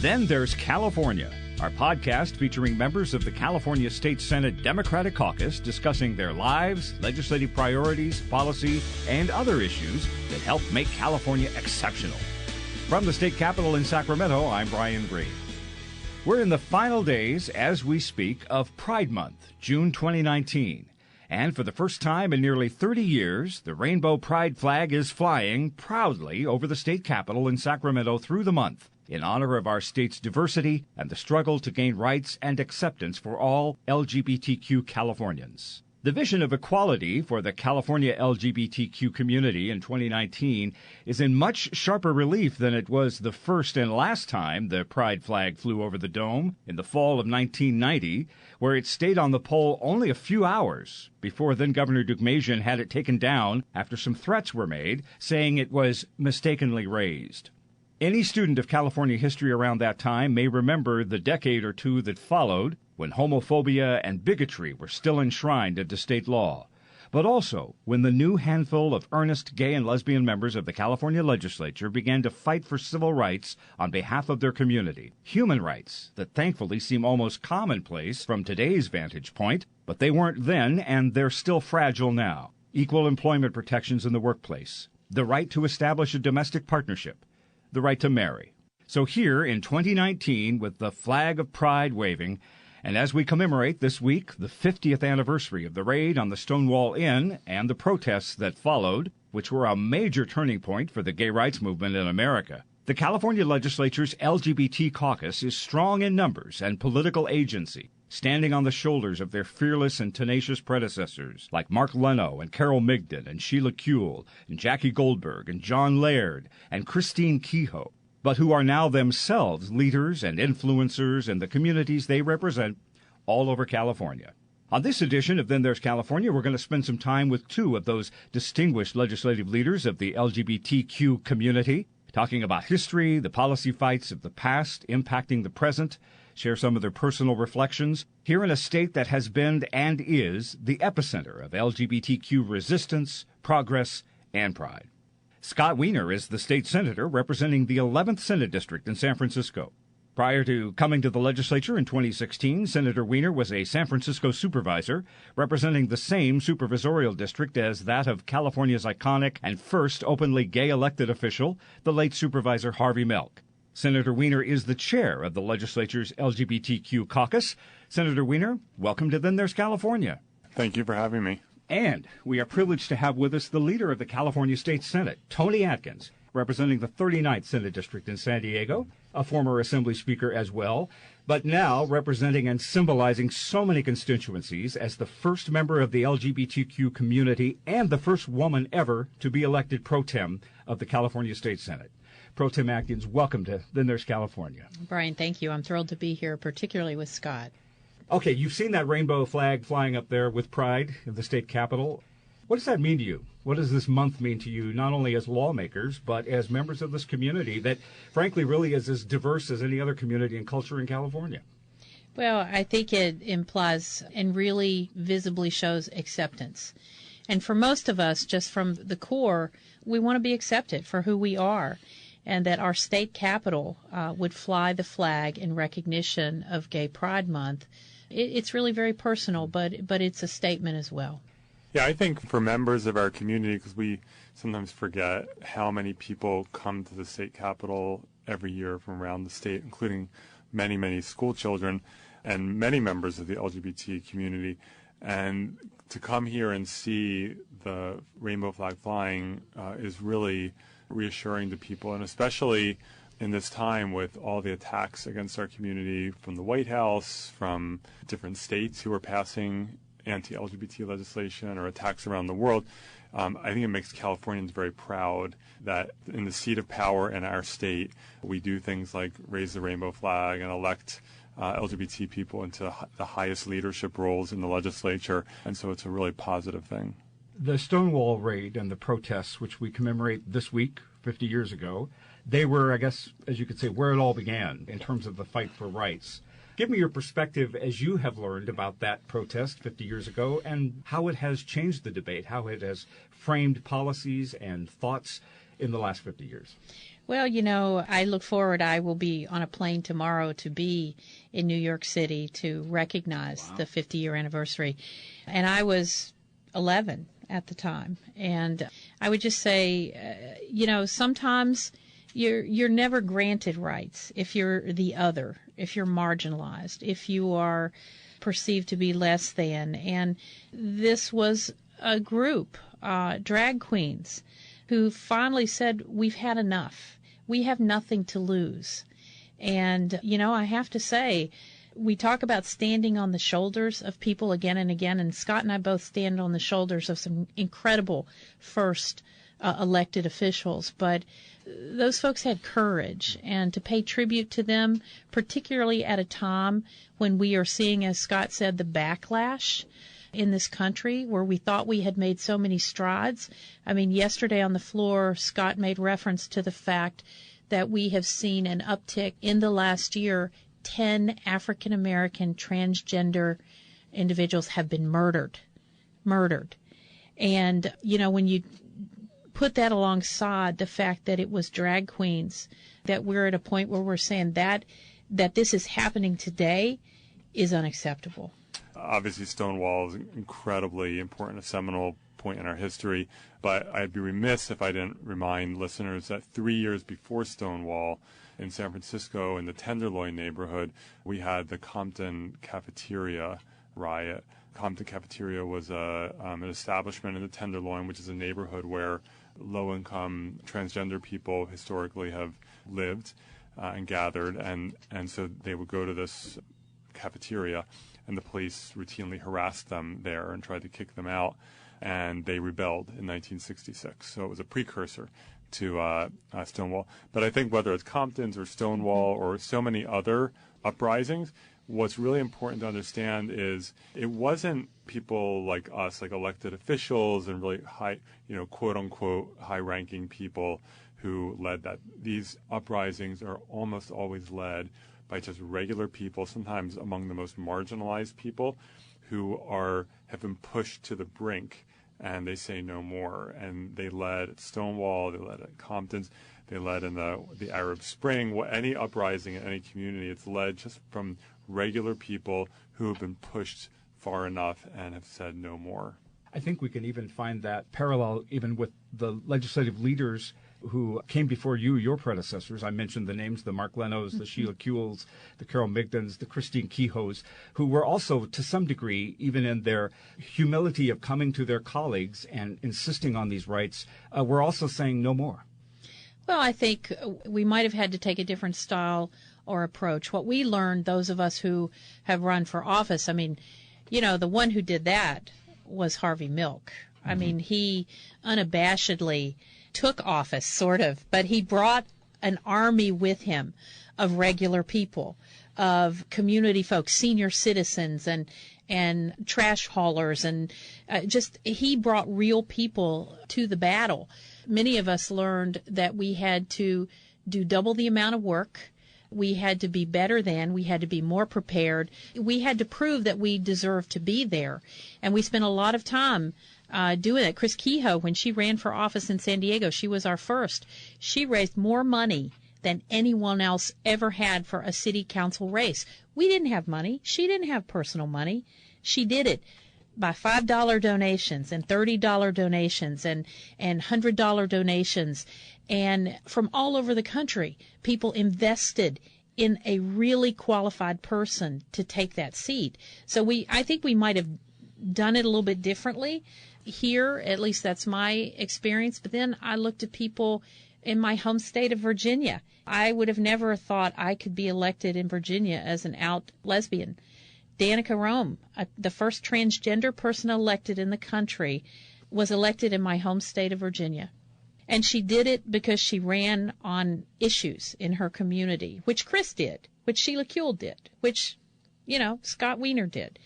Then There's California, our podcast featuring members of the California State Senate Democratic Caucus discussing their lives, legislative priorities, policy, and other issues that help make California exceptional. From the state capitol in Sacramento, I'm Brian Green. We're in the final days, as we speak, of Pride Month, June 2019. And for the first time in nearly 30 years, the rainbow pride flag is flying proudly over the state capitol in Sacramento through the month, in honor of our state's diversity and the struggle to gain rights and acceptance for all LGBTQ Californians. The vision of equality for the California LGBTQ community in 2019 is in much sharper relief than it was the first and last time the pride flag flew over the dome in the fall of 1990, where it stayed on the pole only a few hours before then Governor Deukmejian had it taken down after some threats were made, saying it was mistakenly raised. Any student of California history around that time may remember the decade or two that followed, when homophobia and bigotry were still enshrined into state law, but also when the new handful of earnest gay and lesbian members of the California legislature began to fight for civil rights on behalf of their community, human rights that thankfully seem almost commonplace from today's vantage point, but they weren't then and they're still fragile now. Equal employment protections in the workplace, the right to establish a domestic partnership, the right to marry. So here in 2019, with the flag of pride waving, and as we commemorate this week the 50th anniversary of the raid on the Stonewall Inn and the protests that followed, which were a major turning point for the gay rights movement in America, the California legislature's LGBT caucus is strong in numbers and political agency, standing on the shoulders of their fearless and tenacious predecessors like Mark Leno and Carol Migden and Sheila Kuehl and Jackie Goldberg and John Laird and Christine Kehoe, but who are now themselves leaders and influencers in the communities they represent all over California. On this edition of Then There's California, we're going to spend some time with two of those distinguished legislative leaders of the LGBTQ community, talking about history, the policy fights of the past impacting the present, share some of their personal reflections, here in a state that has been and is the epicenter of LGBTQ resistance, progress, and pride. Scott Wiener is the state senator representing the 11th Senate District in San Francisco. Prior to coming to the legislature in 2016, Senator Wiener was a San Francisco supervisor representing the same supervisorial district as that of California's iconic and first openly gay elected official, the late Supervisor Harvey Milk. Senator Wiener is the chair of the legislature's LGBTQ caucus. Senator Wiener, welcome to Then There's California. Thank you for having me. And we are privileged to have with us the leader of the California State Senate, Toni Atkins, representing the 39th Senate District in San Diego, a former Assembly Speaker as well, but now representing and symbolizing so many constituencies as the first member of the LGBTQ community and the first woman ever to be elected pro tem of the California State Senate. Pro Tem Atkins, welcome to Then There's California. Brian, thank you. I'm thrilled to be here, particularly with Scott. Okay, you've seen that rainbow flag flying up there with pride in the state capitol. What does that mean to you? What does this month mean to you, not only as lawmakers, but as members of this community that, frankly, really is as diverse as any other community and culture in California? Well, I think it implies and really visibly shows acceptance. And for most of us, just from the core, we want to be accepted for who we are, and that our state capitol would fly the flag in recognition of Gay Pride Month. It's really very personal, but it's a statement as well. Yeah, I think for members of our community, because we sometimes forget how many people come to the state capitol every year from around the state, including many, many school children and many members of the LGBT community. And to come here and see the rainbow flag flying is really reassuring to people, and especially in this time with all the attacks against our community from the White House, from different states who are passing anti-LGBT legislation, or attacks around the world. I think it makes Californians very proud that in the seat of power in our state, we do things like raise the rainbow flag and elect LGBT people into the highest leadership roles in the legislature. And so it's a really positive thing. The Stonewall raid and the protests, which we commemorate this week, 50 years ago, they were, I guess, as you could say, where it all began in terms of the fight for rights. Give me your perspective as you have learned about that protest 50 years ago and how it has changed the debate, how it has framed policies and thoughts in the last 50 years. Well, I look forward. I will be on a plane tomorrow to be in New York City to recognize the 50-year anniversary. And I was 11 at the time. And I would just say, sometimes you're never granted rights if you're the other, if you're marginalized, if you are perceived to be less than. And this was a group, drag queens, who finally said, we've had enough. We have nothing to lose. And, I have to say, we talk about standing on the shoulders of people again and again, and Scott and I both stand on the shoulders of some incredible first elected officials. But those folks had courage, and to pay tribute to them, particularly at a time when we are seeing, as Scott said, the backlash in this country where we thought we had made so many strides. I mean, yesterday on the floor, Scott made reference to the fact that we have seen an uptick in the last year. 10 African-American transgender individuals have been murdered. And, when you put that alongside the fact that it was drag queens, that we're at a point where we're saying that this is happening today is unacceptable. Obviously, Stonewall is incredibly important, a seminal point in our history, but I'd be remiss if I didn't remind listeners that 3 years before Stonewall in San Francisco, in the Tenderloin neighborhood, we had the Compton Cafeteria riot. Compton Cafeteria was an establishment in the Tenderloin, which is a neighborhood where low-income transgender people historically have lived and gathered, and so they would go to this cafeteria, and the police routinely harassed them there and tried to kick them out, and they rebelled in 1966. So it was a precursor to Stonewall. But I think whether it's Compton's or Stonewall or so many other uprisings, what's really important to understand is it wasn't people like us, like elected officials and really high, quote-unquote high-ranking people who led that. These uprisings are almost always led by just regular people, sometimes among the most marginalized people who have been pushed to the brink, and they say no more. And they led at Stonewall, they led at Compton's, they led in the Arab Spring. Any uprising in any community, it's led just from regular people who have been pushed far enough and have said no more. I think we can even find that parallel even with the legislative leaders who came before you, your predecessors. I mentioned the names, the Mark Lenos, the Sheila Kuehls, the Carol Migdons, the Christine Kehoes, who were also, to some degree, even in their humility of coming to their colleagues and insisting on these rights, were also saying no more. Well, I think we might have had to take a different style or approach. What we learned, those of us who have run for office, I mean, the one who did that was Harvey Milk. I mean, he unabashedly took office, sort of, but he brought an army with him of regular people, of community folks, senior citizens, and trash haulers, and he brought real people to the battle. Many of us learned that we had to do double the amount of work. We had to be better than, we had to be more prepared. We had to prove that we deserved to be there. And we spent a lot of time doing it. Chris Kehoe, when she ran for office in San Diego, she was our first. She raised more money than anyone else ever had for a city council race. We didn't have money. She didn't have personal money. She did it by $5 donations and $30 donations and $100 donations. And from all over the country, people invested in a really qualified person to take that seat. So I think we might have done it a little bit differently here. At least that's my experience. But then I looked at people in my home state of Virginia. I would have never thought I could be elected in Virginia as an out lesbian. Danica Rome, the first transgender person elected in the country, was elected in my home state of Virginia. And she did it because she ran on issues in her community, which Chris did, which Sheila Kuehl did, which, Scott Wiener did.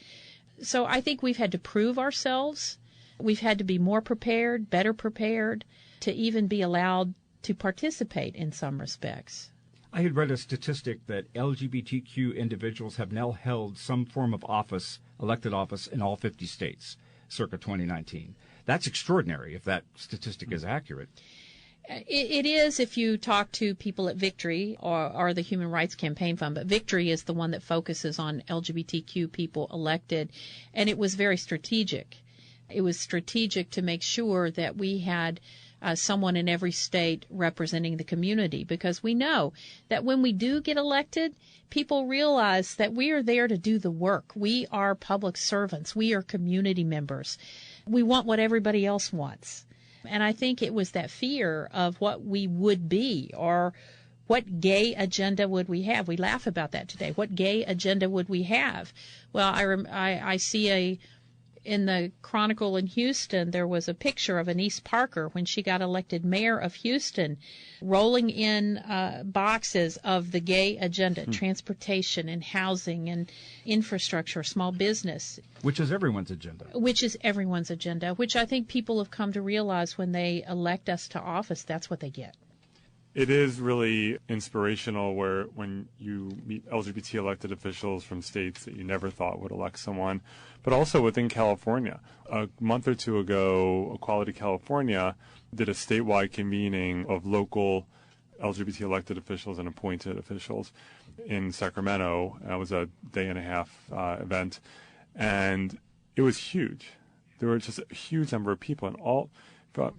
So I think we've had to prove ourselves. We've had to be more prepared, better prepared, to even be allowed to participate in some respects. I had read a statistic that LGBTQ individuals have now held some form of office, elected office, in all 50 states, circa 2019. That's extraordinary if that statistic is accurate. It is if you talk to people at Victory or the Human Rights Campaign Fund, but Victory is the one that focuses on LGBTQ people elected, and it was very strategic. It was strategic to make sure that we had someone in every state representing the community, because we know that when we do get elected, people realize that we are there to do the work. We are public servants. We are community members. We want what everybody else wants. And I think it was that fear of what we would be, or what gay agenda would we have. We laugh about that today. What gay agenda would we have? Well, I see in the Chronicle in Houston, there was a picture of Anise Parker when she got elected mayor of Houston, rolling in boxes of the gay agenda, transportation and housing and infrastructure, small business. Which is everyone's agenda. Which is everyone's agenda, which I think people have come to realize when they elect us to office, that's what they get. It is really inspirational when you meet LGBT elected officials from states that you never thought would elect someone, but also within California. A month or two ago, Equality California did a statewide convening of local LGBT elected officials and appointed officials in Sacramento. It was a day-and-a-half event, and it was huge. There were just a huge number of people, and all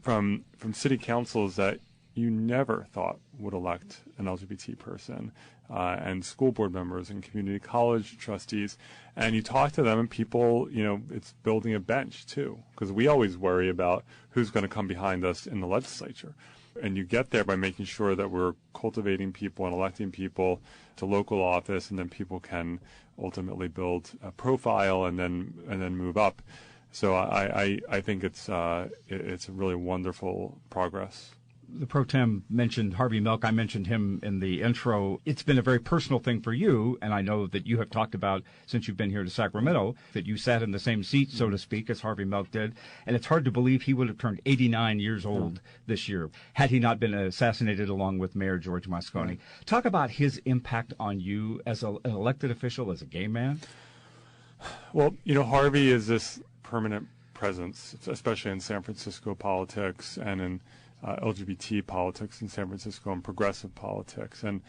from city councils that you never thought would elect an LGBT person, and school board members and community college trustees. And you talk to them, and people, it's building a bench too, because we always worry about who's going to come behind us in the legislature. And you get there by making sure that we're cultivating people and electing people to local office, and then people can ultimately build a profile and then move up. So I think it's a really wonderful progress. The Pro Tem mentioned Harvey Milk. I mentioned him in the intro. It's been a very personal thing for you, and I know that you have talked about, since you've been here to Sacramento, that you sat in the same seat, so to speak, as Harvey Milk did. And it's hard to believe he would have turned 89 years old this year had he not been assassinated along with Mayor George Moscone. Talk about his impact on you as an elected official, as a gay man. Well, Harvey is this permanent presence, especially in San Francisco politics and in LGBT politics in San Francisco and progressive politics. And,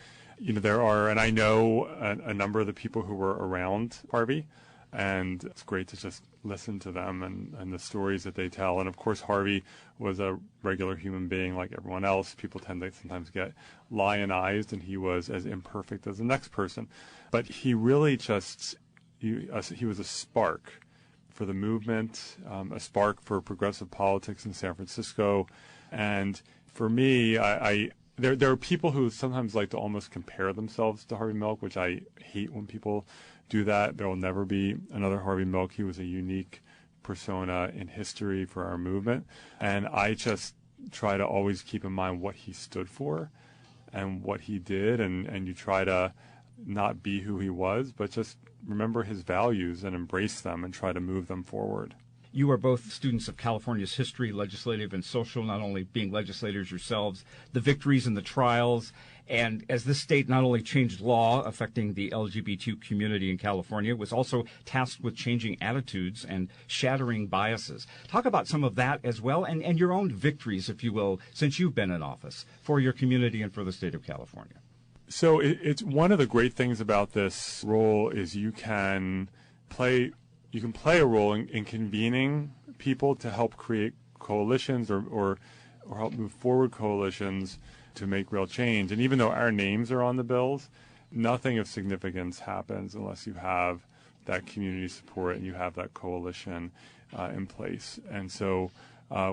and I know a number of the people who were around Harvey, and it's great to just listen to them and the stories that they tell. And of course, Harvey was a regular human being like everyone else. People tend to sometimes get lionized, and he was as imperfect as the next person. But he really he was a spark for the movement, a spark for progressive politics in San Francisco. And for me, there are people who sometimes like to almost compare themselves to Harvey Milk, which I hate when people do that. There will never be another Harvey Milk. He was a unique persona in history for our movement. And I just try to always keep in mind what he stood for and what he did. And you try to not be who he was, but just remember his values and embrace them and try to move them forward. You are both students of California's history, legislative and social, not only being legislators yourselves, the victories and the trials. And as this state not only changed law affecting the LGBT community in California, it was also tasked with changing attitudes and shattering biases. Talk about some of that as well, and your own victories, if you will, since you've been in office for your community and for the state of California. So it's one of the great things about this role is you can play a role in convening people to help create coalitions or help move forward coalitions to make real change. And even though our names are on the bills, nothing of significance happens unless you have that community support and you have that coalition in place. And so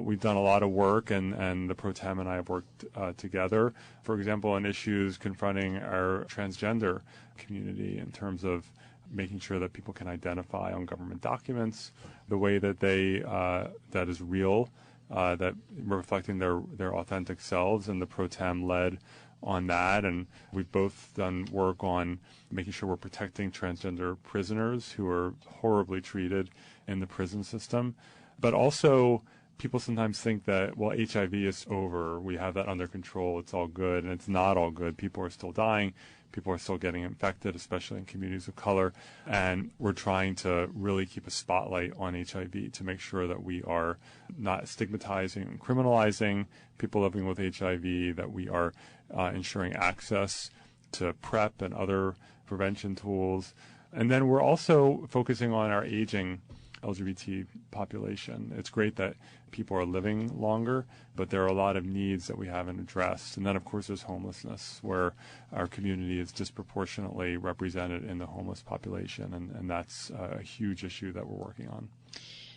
we've done a lot of work, and the Pro Tem and I have worked together, for example, on issues confronting our transgender community in terms of making sure that people can identify on government documents the way that that is real, that reflecting their authentic selves, and the Pro Tem led on that. And we've both done work on making sure we're protecting transgender prisoners who are horribly treated in the prison system, but also people sometimes think that, well, HIV is over, we have that under control, it's all good, and it's not all good. People are still dying. People are still getting infected, especially in communities of color. And we're trying to really keep a spotlight on HIV to make sure that we are not stigmatizing and criminalizing people living with HIV, that we are ensuring access to PrEP and other prevention tools. And then we're also focusing on our aging LGBT population. It's great that people are living longer, but there are a lot of needs that we haven't addressed. And then, of course, there's homelessness, where our community is disproportionately represented in the homeless population, and that's a huge issue that we're working on.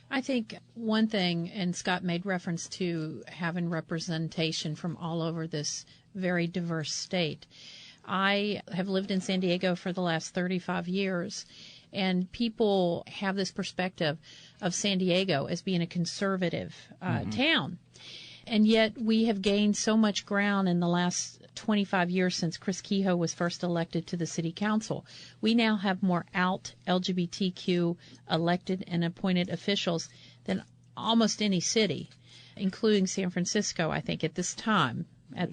I think one thing, and Scott made reference to having representation from all over this very diverse state. I have lived in San Diego for the last 35 years, and people have this perspective of San Diego as being a conservative town. And yet we have gained so much ground in the last 25 years since Chris Kehoe was first elected to the city council. We now have more out LGBTQ elected and appointed officials than almost any city, including San Francisco, I think, at this time. You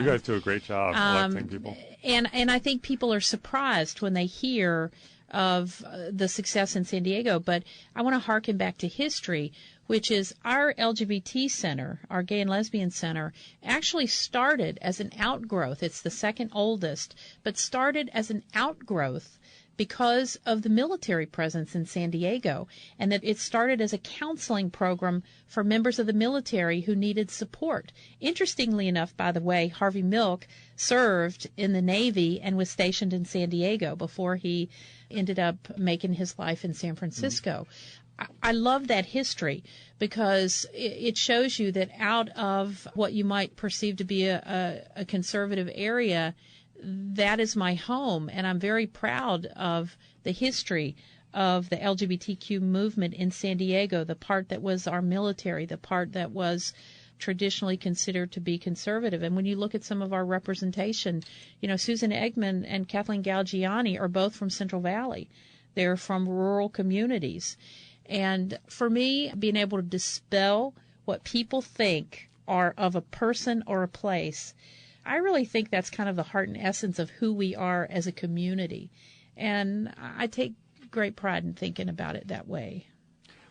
guys do a great job electing people. And I think people are surprised when they hear of the success in San Diego. But I want to harken back to history, which is our LGBT center, our gay and lesbian center, actually started as an outgrowth. It's the second oldest, but started as an outgrowth because of the military presence in San Diego, and that it started as a counseling program for members of the military who needed support. Interestingly enough, by the way, Harvey Milk served in the Navy and was stationed in San Diego before he ended up making his life in San Francisco. I love that history because it shows you that out of what you might perceive to be a conservative area, that is my home, and I'm very proud of the history of the LGBTQ movement in San Diego, the part that was our military, the part that was traditionally considered to be conservative. And when you look at some of our representation, Susan Eggman and Kathleen Galgiani are both from Central Valley. They're from rural communities. And for me, being able to dispel what people think are of a person or a place, I really think that's kind of the heart and essence of who we are as a community. And I take great pride in thinking about it that way.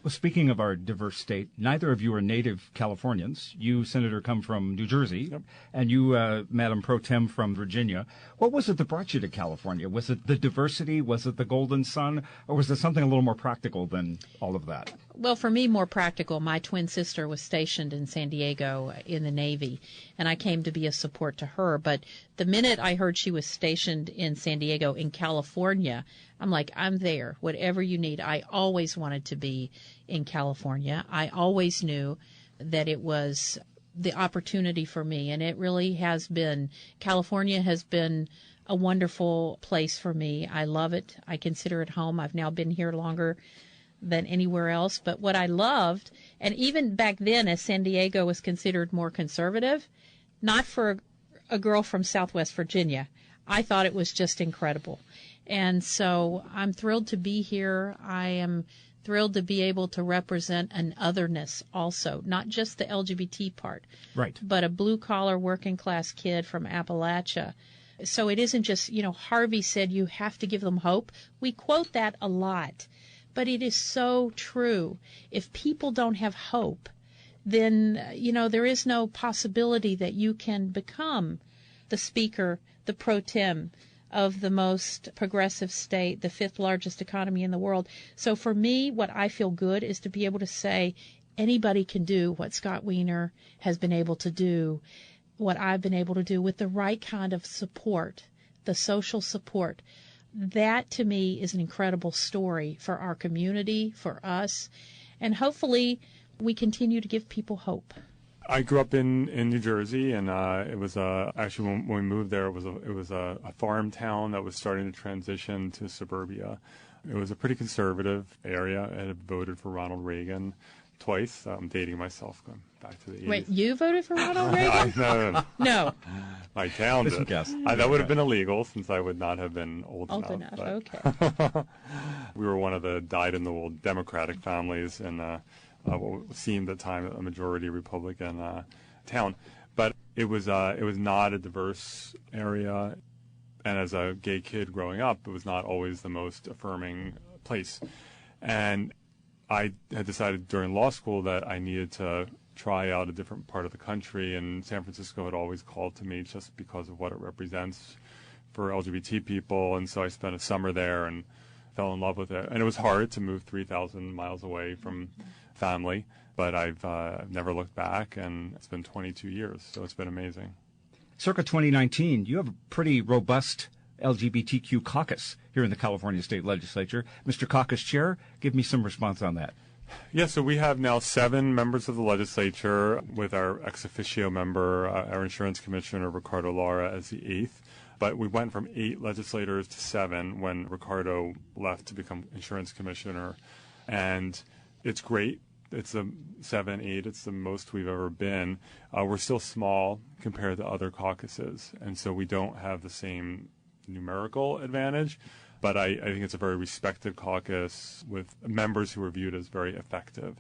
Well, speaking of our diverse state, neither of you are native Californians. You, Senator, come from New Jersey, yep. And you, Madam Pro Tem, from Virginia. What was it that brought you to California? Was it the diversity? Was it the golden sun? Or was it something a little more practical than all of that? Well, for me, more practical. My twin sister was stationed in San Diego in the Navy, and I came to be a support to her. But the minute I heard she was stationed in San Diego in California, I'm like, I'm there. Whatever you need. I always wanted to be in California. I always knew that it was the opportunity for me, and it really has been. California has been a wonderful place for me. I love it. I consider it home. I've now been here longer than anywhere else. But what I loved, and even back then as San Diego was considered more conservative, not for a girl from Southwest Virginia, I thought it was just incredible. And so I'm thrilled to be here. I am thrilled to be able to represent an otherness also, not just the LGBT part, right, but a blue-collar working-class kid from Appalachia. So it isn't just, Harvey said you have to give them hope. We quote that a lot. But it is so true. If people don't have hope, then, there is no possibility that you can become the speaker, the pro tem of the most progressive state, the fifth largest economy in the world. So for me, what I feel good is to be able to say anybody can do what Scott Wiener has been able to do, what I've been able to do with the right kind of support, the social support. That, to me, is an incredible story for our community, for us, and hopefully we continue to give people hope. I grew up in New Jersey, and it was actually when we moved there, it was a farm town that was starting to transition to suburbia. It was a pretty conservative area. I had voted for Ronald Reagan twice. I'm dating myself, going back to the 80s. Wait, you voted for Ronald Reagan? No. No. My town did. That would have been illegal since I would not have been old enough. Okay. We were one of the dyed-in-the-wool Democratic families in what seemed at the time a majority Republican town. But it was not a diverse area, and as a gay kid growing up, it was not always the most affirming place. And I had decided during law school that I needed to try out a different part of the country, and San Francisco had always called to me just because of what it represents for LGBT people. And so I spent a summer there and fell in love with it. And it was hard to move 3,000 miles away from family, but I've never looked back, and it's been 22 years, so it's been amazing. Circa 2019, you have a pretty robust LGBTQ caucus here in the California State Legislature. Mr. Caucus Chair, give me some response on that. Yeah, so we have now 7 members of the legislature, with our ex officio member, our insurance commissioner, Ricardo Lara, as the 8th. But we went from 8 legislators to 7 when Ricardo left to become insurance commissioner. And it's great. It's a 7, 8. It's the most we've ever been. We're still small compared to other caucuses, and so we don't have the same numerical advantage. But I think it's a very respected caucus with members who are viewed as very effective,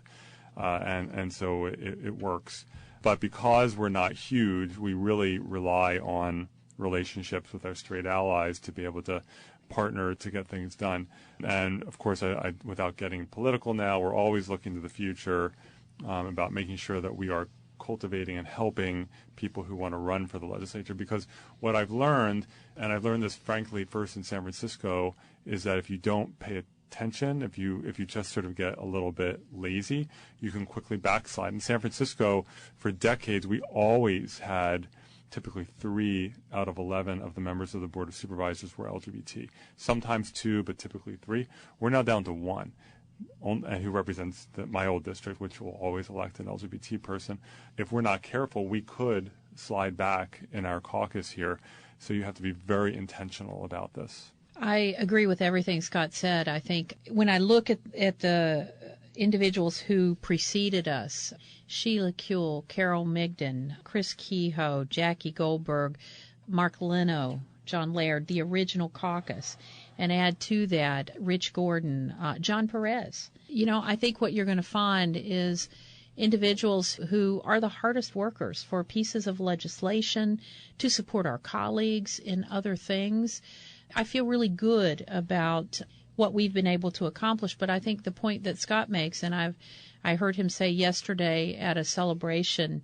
and so it works. But because we're not huge, we really rely on relationships with our straight allies to be able to partner to get things done. And of course, I without getting political now, we're always looking to the future about making sure that we are cultivating and helping people who want to run for the legislature. Because what I've learned, and I've learned this frankly first in San Francisco, is that if you don't pay attention, if you just sort of get a little bit lazy, you can quickly backslide. In San Francisco, for decades, we always had typically 3 out of 11 of the members of the Board of Supervisors were LGBT. Sometimes 2, but typically 3. We're now down to 1. And who represents my old district, which will always elect an LGBT person. If we're not careful, we could slide back in our caucus here. So you have to be very intentional about this. I agree with everything Scott said. I think when I look at the individuals who preceded us, Sheila Kuehl, Carol Migden, Chris Kehoe, Jackie Goldberg, Mark Leno, John Laird, the original caucus, and add to that Rich Gordon, John Perez. I think what you're going to find is individuals who are the hardest workers for pieces of legislation to support our colleagues in other things. I feel really good about what we've been able to accomplish, but I think the point that Scott makes, and I heard him say yesterday at a celebration,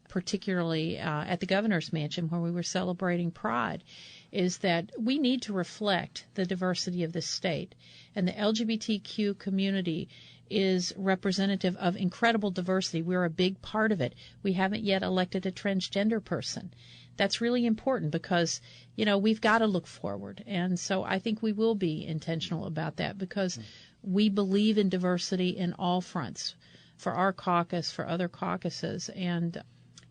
particularly at the governor's mansion where we were celebrating Pride, is that we need to reflect the diversity of this state. And the LGBTQ community is representative of incredible diversity. We're a big part of it. We haven't yet elected a transgender person. That's really important because, we've got to look forward. And so I think we will be intentional about that because we believe in diversity in all fronts, for our caucus, for other caucuses. And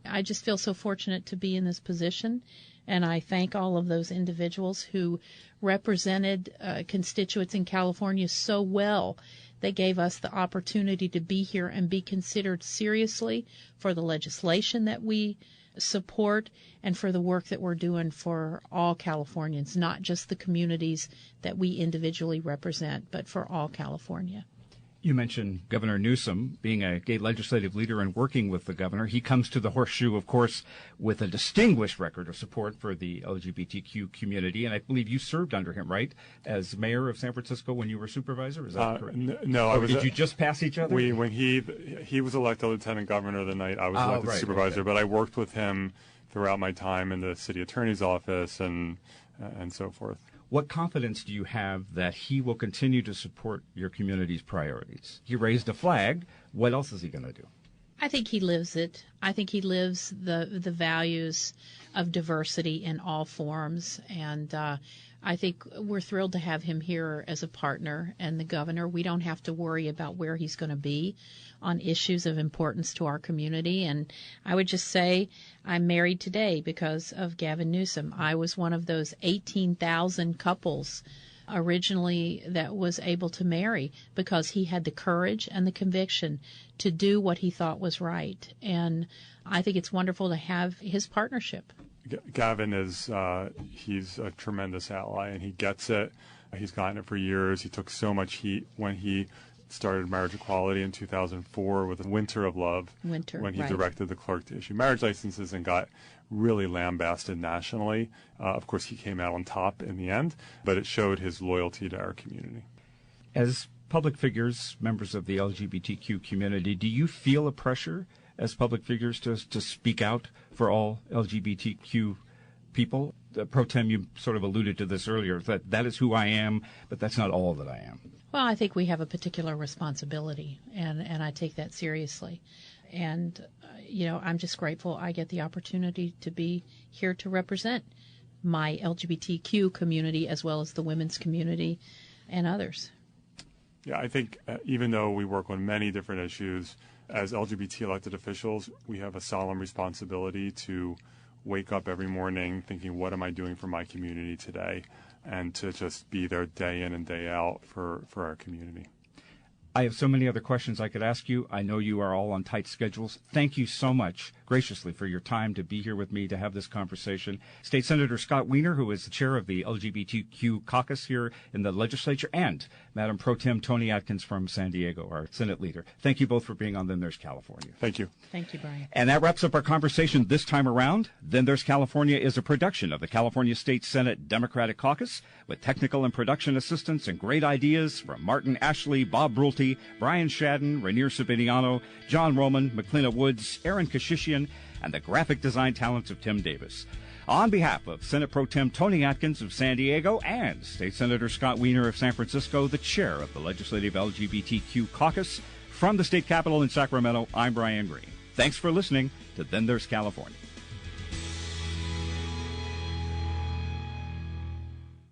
I just feel so fortunate to be in this position. And I thank all of those individuals who represented constituents in California so well. They gave us the opportunity to be here and be considered seriously for the legislation that we support and for the work that we're doing for all Californians, not just the communities that we individually represent, but for all California. You mentioned Governor Newsom being a gay legislative leader and working with the governor. He comes to the Horseshoe, of course, with a distinguished record of support for the LGBTQ community. And I believe you served under him, right, as mayor of San Francisco when you were supervisor? Is that correct? No, did you just pass each other? When he was elected lieutenant governor the night I was elected supervisor, but I worked with him throughout my time in the city attorney's office and so forth. What confidence do you have that he will continue to support your community's priorities? He raised a flag. What else is he going to do? I think he lives it. I think he lives the values of diversity in all forms. And I think we're thrilled to have him here as a partner. And the governor, we don't have to worry about where he's going to be on issues of importance to our community. And I would just say I'm married today because of Gavin Newsom. I was one of those 18,000 couples originally that was able to marry because he had the courage and the conviction to do what he thought was right. And I think it's wonderful to have his partnership. Gavin he's a tremendous ally, and he gets it. He's gotten it for years. He took so much heat when he started marriage equality in 2004 with Winter of Love, when he directed the clerk to issue marriage licenses and got really lambasted nationally. Of course, he came out on top in the end, but it showed his loyalty to our community. As public figures, members of the LGBTQ community, do you feel a pressure as public figures to speak out for all LGBTQ people? Pro Tem, you sort of alluded to this earlier, that is who I am, but that's not all that I am. Well, I think we have a particular responsibility, and I take that seriously. And, I'm just grateful I get the opportunity to be here to represent my LGBTQ community as well as the women's community and others. Yeah, I think even though we work on many different issues, as LGBT elected officials, we have a solemn responsibility to wake up every morning thinking, what am I doing for my community today? And to just be there day in and day out for our community. I have so many other questions I could ask you. I know you are all on tight schedules. Thank you so much, graciously, for your time to be here with me to have this conversation. State Senator Scott Wiener, who is the chair of the LGBTQ caucus here in the legislature, and Madam Pro Tem Toni Atkins from San Diego, our Senate leader. Thank you both for being on Then There's California. Thank you. Thank you, Brian. And that wraps up our conversation this time around. Then There's California is a production of the California State Senate Democratic Caucus, with technical and production assistance and great ideas from Martin Ashley, Bob Brulte, Brian Shadden, Rainier Sabiniano, John Roman, McLenna Woods, Aaron Kashishian, and the graphic design talents of Tim Davis. On behalf of Senate Pro Tem Toni Atkins of San Diego and State Senator Scott Wiener of San Francisco, the chair of the Legislative LGBTQ Caucus, from the state capitol in Sacramento, I'm Brian Green. Thanks for listening to Then There's California.